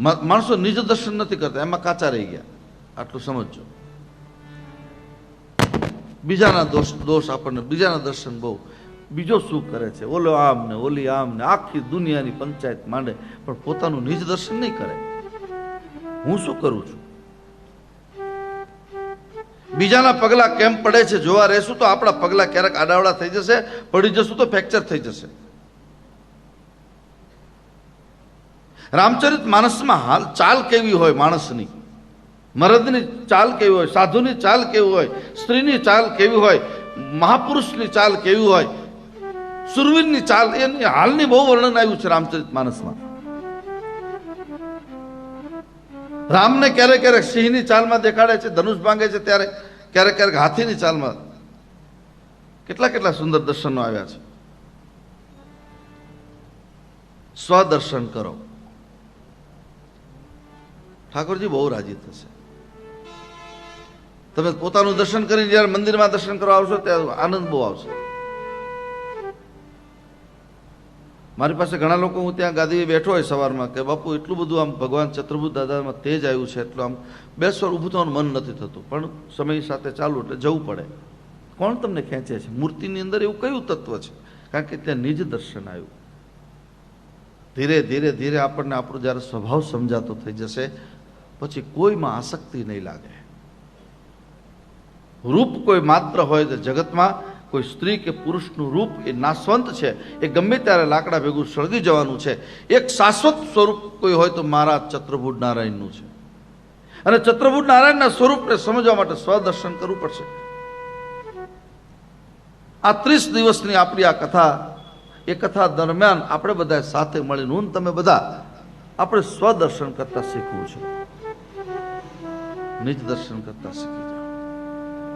માણસો નિજ દર્શન નથી કરતા, એમાં કાચા રહી ગયા. આટલું સમજજો. બીજાના દોષ આપણને, બીજાના દર્શન બહુ, બીજો શું કરે છે, ઓલો આમ ને ઓલી આમ ને, આખી દુનિયાની પંચાયત માંડે, પણ પોતાનું નિજ દર્શન નહીં કરે. હું શું કરું છું? બીજાના પગલા કેમ પડે છે જોવા રહેશું તો આપણા પગલા ક્યારેક આડાવડા થઈ જશે, પડી જશું તો ફ્રેક્ચર થઈ જશે. રામચરિત માનસમાં હાલ ચાલ કેવી હોય માણસની, મરદની ચાલ કેવી હોય, સાધુની ચાલ કેવી હોય, સ્ત્રીની ચાલ કેવી હોય, મહાપુરુષની ચાલ કેવી હોય, સુરવીરની ચાલ, એની હાલની બહુ વર્ણન આવ્યું છે રામચરિત માનસમાં. રામને ક્યારેક ક્યારેક સિંહની ચાલમાં દેખાડે છે, ધનુષ ભાંગે છે ત્યારે, ક્યારેક ક્યારેક હાથીની ચાલમાં. કેટલા કેટલા સુંદર દર્શનો આવ્યા છે. સ્વદર્શન કરો, ઠાકોરજી બહુ રાજી થશે. તમે પોતાનું દર્શન કરીને જયારે મંદિરમાં દર્શન કરવા આવશો ત્યારે આનંદ બહુ આવશે. મારી પાસે ઘણા લોકો, હું ત્યાં ગાદીએ બેઠો હોય સવારમાં, કે બાપુ એટલું બધું આમ ભગવાન ચતુર્ભુજ દાદામાં તેજ આવ્યું છે, એટલું આમ બેસવા ઊભું થવાનું મન નથી થતું, પણ સમય સાથે ચાલુ એટલે જવું પડે. કોણ તમને ખેંચે છે? મૂર્તિની અંદર એવું કયું તત્વ છે? કારણ કે ત્યાં નિજ દર્શન આવ્યું. ધીરે ધીરે ધીરે આપણને આપણો જ્યારે સ્વભાવ સમજાતો થઈ જશે, પછી કોઈમાં આસક્તિ નહીં લાગે. રૂપ કોઈ માત્ર હોય તો જગતમાં કોઈ સ્ત્રી કે પુરુષનું રૂપ એ નાશવંત છે, એ ગમે ત્યારે લાકડા ભેગું સળગી જવાનું છે. એક શાશ્વત સ્વરૂપ કોઈ હોય તો મારા ચતુર્ભુજ નારાયણનું છે. અને ચતુર્ભુજ નારાયણના સ્વરૂપને સમજવા માટે સ્વદર્શન કરવું પડશે. આ 30 દિવસની આપણી આ કથા, એ કથા દરમિયાન આપણે બધા સાથે મળીને, હું તમે બધા આપણે સ્વદર્શન કરતા શીખવું છે, નિજ દર્શન કરતા શીખવું છે.